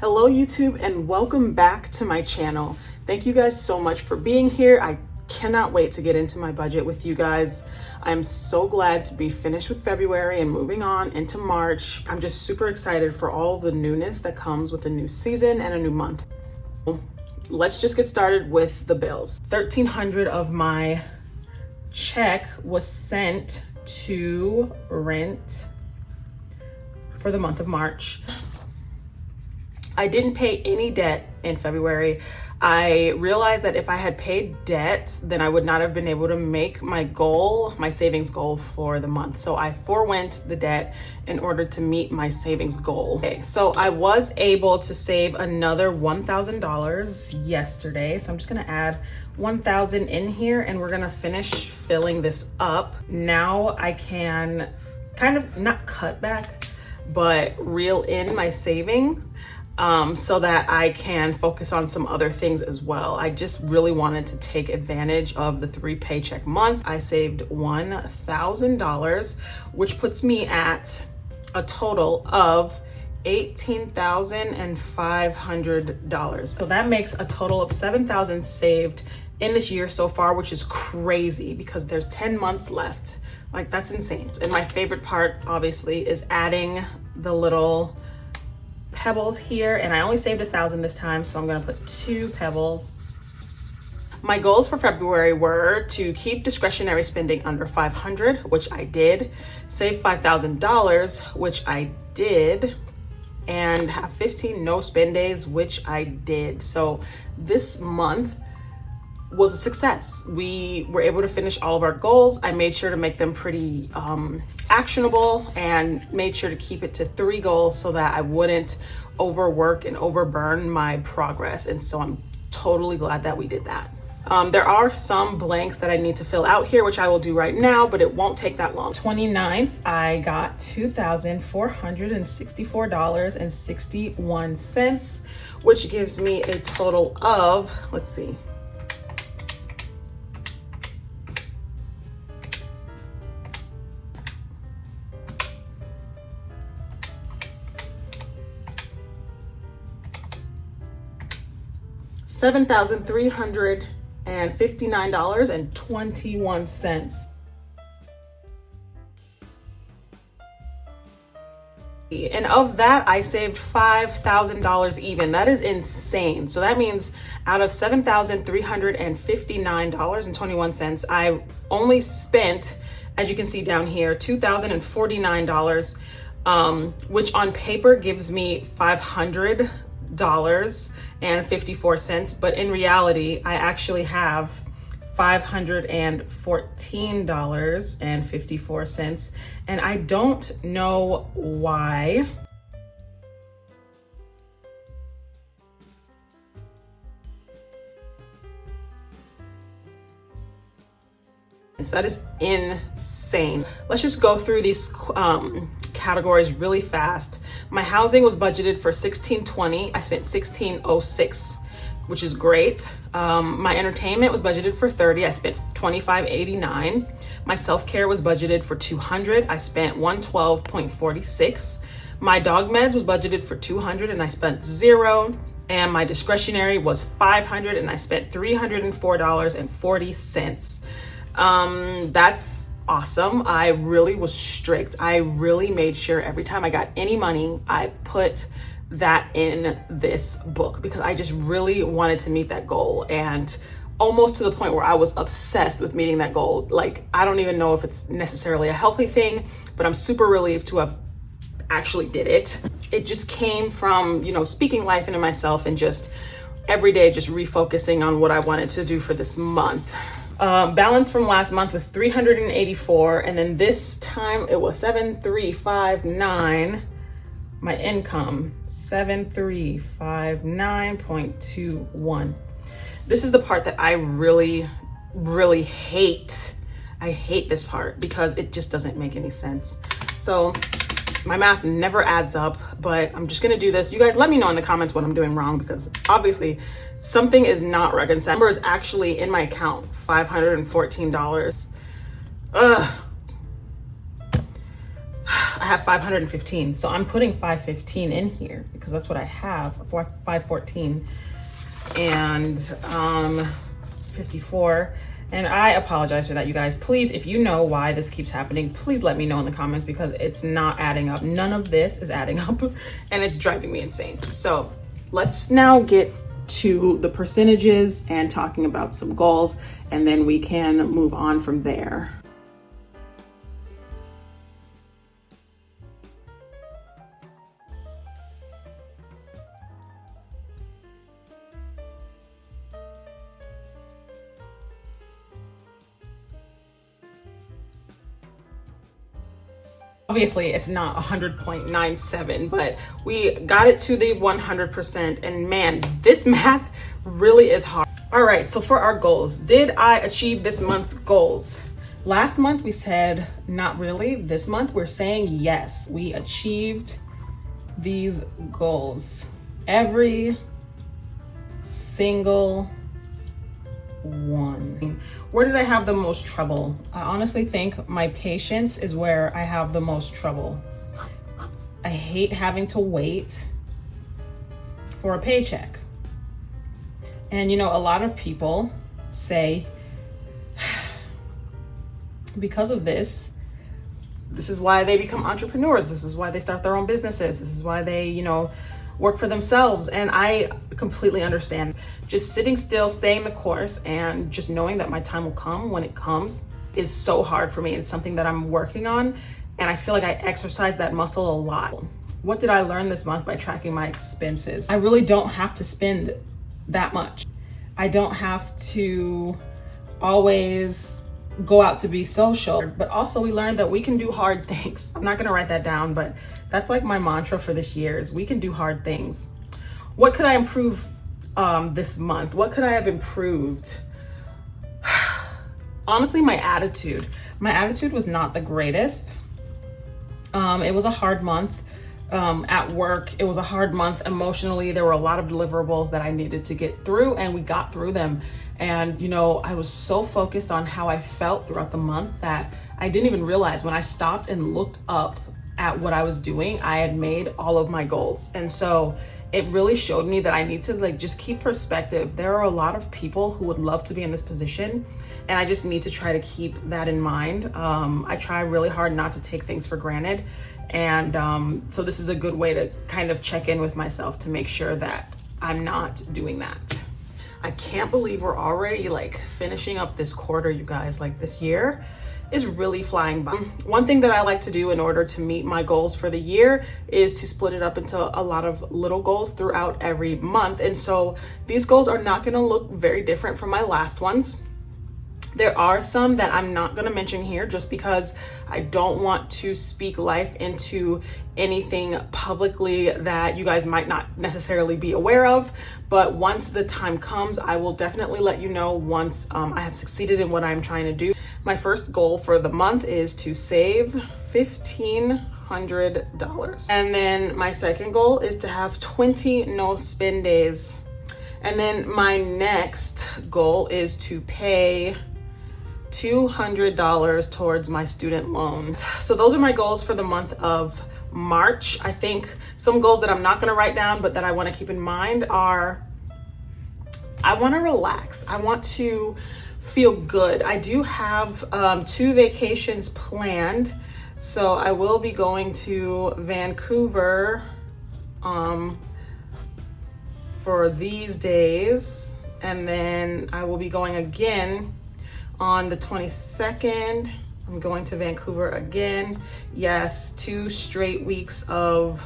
Hello YouTube and welcome back to my channel. Thank you guys so much for being here. I cannot wait to get into my budget with you guys. I'm so glad to be finished with February and moving on into March. I'm just super excited for all the newness that comes with a new season and a new month. Let's just get started with the bills. $1,300 of my check was sent to rent for the month of March. I didn't pay any debt in February. I realized that if I had paid debt, then I would not have been able to make my goal, my savings goal for the month. So I forewent the debt in order to meet my savings goal. Okay, so I was able to save another $1,000 yesterday. So I'm just gonna add 1,000 in here and we're gonna finish filling this up. Now I can kind of not cut back, but reel in my savings. So that I can focus on some other things as well. I just really wanted to take advantage of the 3 paycheck month. I saved $1,000, which puts me at a total of $18,500. So that makes a total of $7,000 saved in this year so far, which is crazy because there's 10 months left. Like, that's insane. And my favorite part, obviously, is adding the little pebbles here, and I only saved 1,000 this time, so I'm gonna put 2 pebbles. My goals for February were to keep discretionary spending under $500, which I did, save $5,000, which I did, and have 15 no spend days, which I did. So this month was a success. We were able to finish all of our goals. I made sure to make them pretty actionable and made sure to keep it to 3 goals so that I wouldn't overwork and overburn my progress. And so I'm totally glad that we did that. There are some blanks that I need to fill out here, which I will do right now, but it won't take that long. 29th, I got $2,464.61, which gives me a total of, let's see, $7,359.21. And of that, I saved $5,000 even. That is insane. So that means out of $7,359.21, I only spent, as you can see down here, $2,049, which on paper gives me $500.54, but in reality, I actually have $514.54, and I don't know why. So that is insane. Let's just go through these categories really fast. My housing was budgeted for $1,620. I spent $1,606, which is great. My entertainment was budgeted for $30. I spent $25.89. My self-care was budgeted for $200. I spent $112.46. My dog meds was budgeted for $200 and I spent $0. And my discretionary was $500 and I spent $304.40. That's awesome. I really was strict. I really made sure every time I got any money, I put that in this book because I just really wanted to meet that goal, and almost to the point where I was obsessed with meeting that goal. Like, I don't even know if it's necessarily a healthy thing, but I'm super relieved to have actually did it. It just came from, you know, speaking life into myself and just every day just refocusing on what I wanted to do for this month. Balance from last month was $384, and then this time it was $7,359. My income, $7,359.21. This is the part that I really, really hate. I hate this part because it just doesn't make any sense. So my math never adds up, but I'm just gonna do this. You guys let me know in the comments what I'm doing wrong, because obviously something is not reconciled. The number is actually in my account, $514. I have 515. So I'm putting 515 in here because that's what I have, 514 and 54. And I apologize for that, you guys. Please, if you know why this keeps happening, please let me know in the comments because it's not adding up. None of this is adding up and it's driving me insane. So let's now get to the percentages and talking about some goals, and then we can move on from there. Obviously, it's not 100.97, but we got it to the 100%. And man, this math really is hard. All right, so for our goals, did I achieve this month's goals? Last month we said not really. This month we're saying yes, we achieved these goals. Every single one. Where did I have the most trouble? I honestly think my patience is where I have the most trouble. I hate having to wait for a paycheck. And you know, a lot of people say because of this is why they become entrepreneurs. This is why they start their own businesses. This is why they, you know, work for themselves. And I completely understand. Just sitting still, staying the course, and just knowing that my time will come when it comes is so hard for me. It's something that I'm working on, and I feel like I exercise that muscle a lot. What did I learn this month by tracking my expenses? I really don't have to spend that much. I don't have to always go out to be social, but also we learned that we can do hard things. I'm not gonna write that down, but that's like my mantra for this year is we can do hard things. What could I improve this month? What could I have improved? Honestly, my attitude. My attitude was not the greatest. It was a hard month. At work, it was a hard month emotionally. There were a lot of deliverables that I needed to get through, and we got through them. And you know, I was so focused on how I felt throughout the month that I didn't even realize when I stopped and looked up at what I was doing, I had made all of my goals. And so it really showed me that I need to like just keep perspective. There are a lot of people who would love to be in this position, and I just need to try to keep that in mind. I try really hard not to take things for granted. And so this is a good way to kind of check in with myself to make sure that I'm not doing that. I can't believe we're already like finishing up this quarter, you guys. Like this year is really flying by. One thing that I like to do in order to meet my goals for the year is to split it up into a lot of little goals throughout every month. And so these goals are not gonna look very different from my last ones. There are some that I'm not going to mention here just because I don't want to speak life into anything publicly that you guys might not necessarily be aware of. But once the time comes, I will definitely let you know once I have succeeded in what I'm trying to do. My first goal for the month is to save $1,500. And then my second goal is to have 20 no spend days. And then my next goal is to pay $200 towards my student loans. So those are my goals for the month of March. I think some goals that I'm not going to write down, but that I want to keep in mind are I want to relax. I want to feel good. I do have 2 vacations planned. So I will be going to Vancouver for these days. And then I will be going again on the 22nd. I'm going to Vancouver again. Yes, 2 straight weeks of,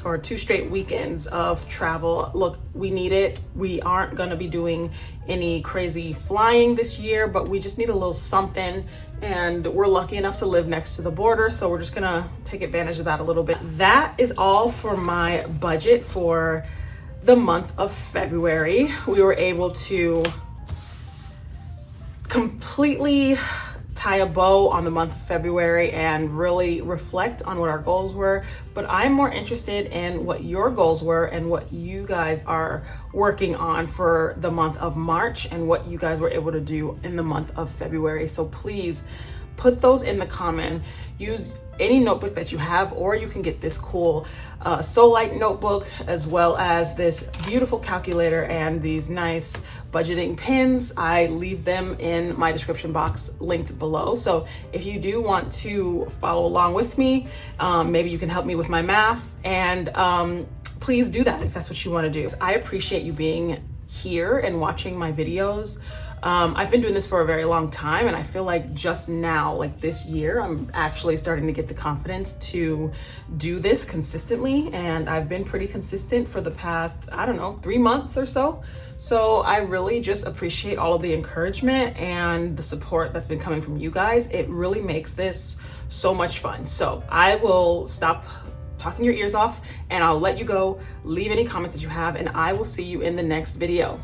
or 2 straight weekends of travel. Look, we need it. We aren't gonna be doing any crazy flying this year, but we just need a little something. And we're lucky enough to live next to the border, so we're just gonna take advantage of that a little bit. That is all for my budget for the month of February. We were able to completely tie a bow on the month of February and really reflect on what our goals were. But I'm more interested in what your goals were and what you guys are working on for the month of March and what you guys were able to do in the month of February. So please put those in the comment. Use any notebook that you have, or you can get this cool SOLIGT notebook, as well as this beautiful calculator and these nice budgeting pins. I leave them in my description box linked below. So if you do want to follow along with me, maybe you can help me with my math, and please do that if that's what you want to do. I appreciate you being here and watching my videos. I've been doing this for a very long time, and I feel like just now, like this year, I'm actually starting to get the confidence to do this consistently, and I've been pretty consistent for the past, I don't know, 3 months or so. So I really just appreciate all of the encouragement and the support that's been coming from you guys. It really makes this so much fun. So I will stop talking your ears off and I'll let you go. Leave any comments that you have, and I will see you in the next video.